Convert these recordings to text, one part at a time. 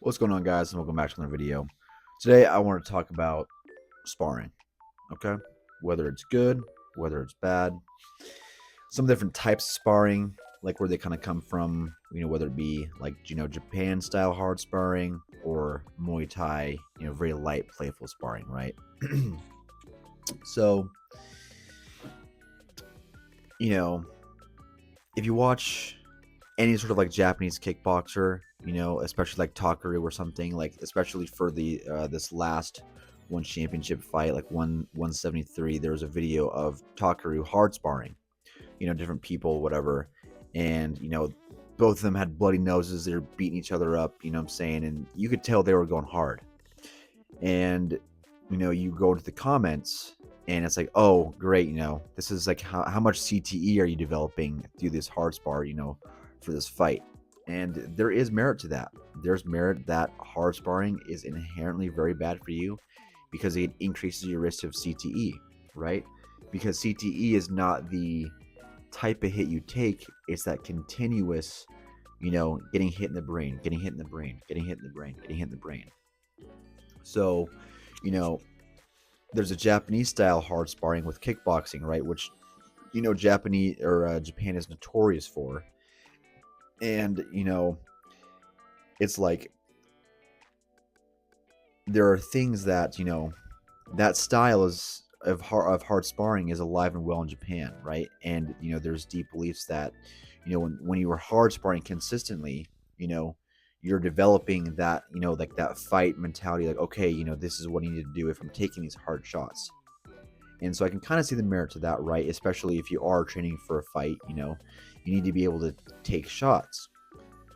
What's going on, guys, and welcome back to another video. Today I want to talk about sparring, okay? Whether it's good, whether it's bad, some different types of sparring, like where they kind of come from, whether it be like, Japan style hard sparring or Muay Thai, very light, playful sparring, right? So, you know, if you watch any sort of like Japanese kickboxer, especially like Takaru or something, like especially for the this last one championship fight, like 173, there was a video of Takaru hard sparring, different people, whatever, and both of them had bloody noses. They're beating each other up, you know what I'm saying, and you could tell they were going hard. And you go into the comments and it's like, oh great, this is like how much CTE are you developing through this hard spar, for this fight. And there is merit to that. There's merit that hard sparring is inherently very bad for you because it increases your risk of CTE, right? Because CTE is not the type of hit you take, it's that continuous, getting hit in the brain, getting hit in the brain, getting hit in the brain, getting hit in the brain. So, you know, there's a Japanese style hard sparring with kickboxing, right? Which, Japanese or Japan is notorious for. And, it's like there are things that, that style is of hard sparring is alive and well in Japan, right? And, there's deep beliefs that, when you are hard sparring consistently, you're developing that, like that fight mentality, like, okay, this is what I need to do if I'm taking these hard shots. And so I can kind of see the merit to that, right? Especially if you are training for a fight, you need to be able to take shots.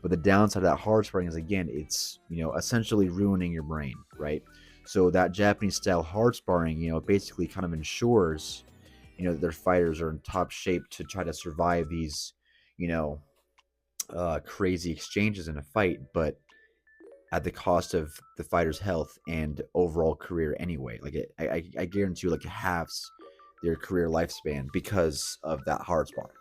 But the downside of that hard sparring is, again, it's, essentially ruining your brain, right? So that Japanese style hard sparring, basically kind of ensures, that their fighters are in top shape to try to survive these, you know, crazy exchanges in a fight, but at the cost of the fighter's health and overall career anyway. Like I guarantee you, like it halves their career lifespan because of that hard spar.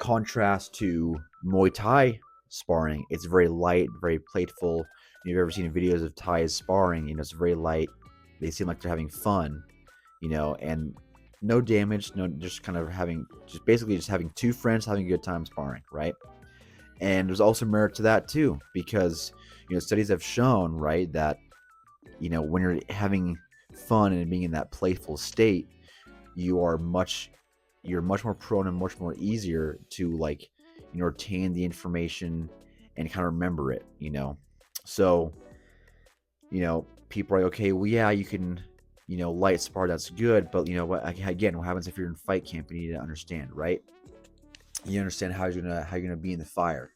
Contrast to Muay Thai sparring, it's very light, very playful. If you've ever seen videos of Thais sparring, it's very light. They seem like they're having fun, and no damage, no, just kind of having, just basically just having two friends having a good time sparring, right? And there's also merit to that too, because studies have shown, right, that when you're having fun and being in that playful state, you are much you're much more prone and much more easier to, like, retain the information and kind of remember it. So people are like, okay, well, yeah, you can light spar, that's good, but what, again, what happens if you're in fight camp? You need to understand, right? You understand how you're gonna be in the fire,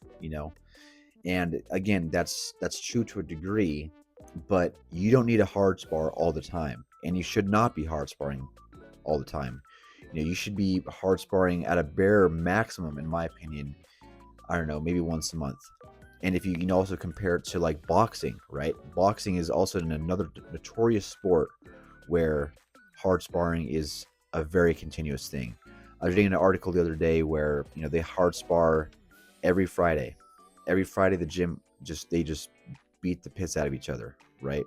and again, that's true to a degree, but you don't need a hard spar all the time, and you should not be hard sparring all the time. You should be hard sparring at a bare maximum, in my opinion. I don't know, maybe once a month. And if you can also compare it to like boxing, right? Boxing is also another notorious sport where hard sparring is a very continuous thing. I was reading an article the other day where they hard spar every Friday. Every Friday, the gym just beat the piss out of each other, right?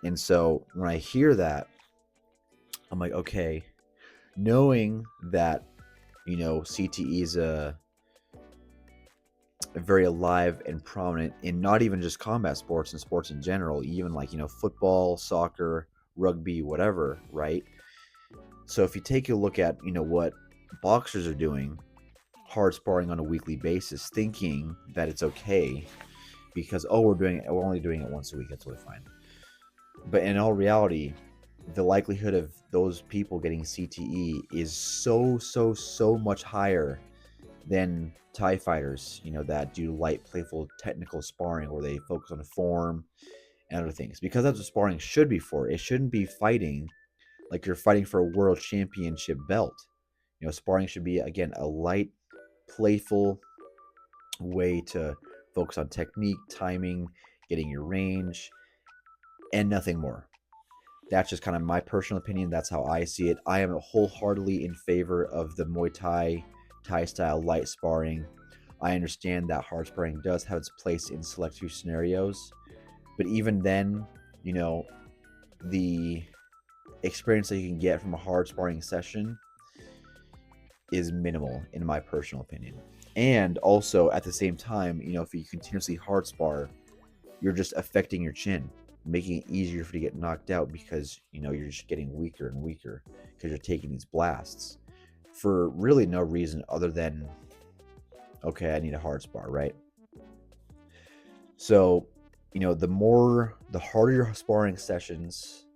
And so when I hear that, I'm like, okay, knowing that CTE is a very alive and prominent in not even just combat sports and sports in general, even like football, soccer, rugby, whatever, right? So if you take a look at what boxers are doing, hard sparring on a weekly basis, thinking that it's okay because, oh, we're only doing it once a week, that's totally fine. But in all reality, the likelihood of those people getting CTE is so much higher than Thai fighters, that do light, playful, technical sparring where they focus on form and other things. Because that's what sparring should be for. It shouldn't be fighting like you're fighting for a world championship belt. Sparring should be, again, a light, playful way to focus on technique, timing, getting your range, and nothing more. That's just kind of my personal opinion. That's how I see it. I am wholeheartedly in favor of the Muay Thai, Thai style light sparring. I understand that hard sparring does have its place in select few scenarios, But even then, you know, the experience that you can get from a hard sparring session is minimal, in my personal opinion. And also, at the same time, you know, if you continuously hard spar, you're just affecting your chin, making it easier for you to get knocked out because, you know, you're just getting weaker and weaker because you're taking these blasts for really no reason other than, okay, I need a hard spar, right? So, you know, the harder your sparring sessions,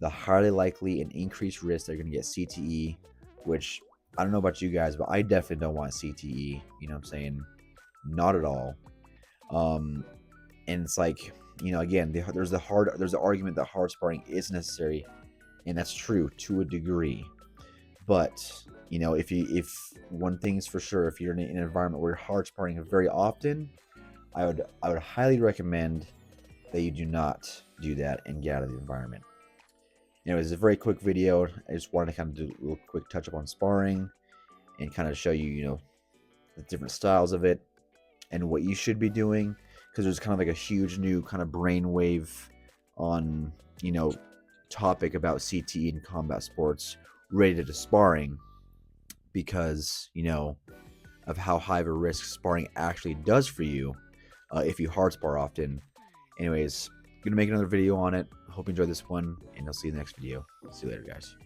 the highly likely and increased risk they're going to get CTE, which I don't know about you guys, but I definitely don't want CTE. You know what I'm saying? Not at all. Um, and it's like, you know, again, there's the argument that hard sparring is necessary, and that's true to a degree. But you know, if one thing's for sure, if you're in an environment where you're hard sparring very often, I would highly recommend that you do not do that and get out of the environment. Anyways, it's a very quick video. I just wanted to kind of do a little quick touch up on sparring and kind of show you, you know, the different styles of it and what you should be doing, because there's kind of like a huge new kind of brainwave on, you know, topic about CTE and combat sports related to sparring, because, you know, of how high of a risk sparring actually does for you if you hard spar often. Anyways, gonna make another video on it. Hope you enjoyed this one, and I'll see you in the next video. See you later, guys.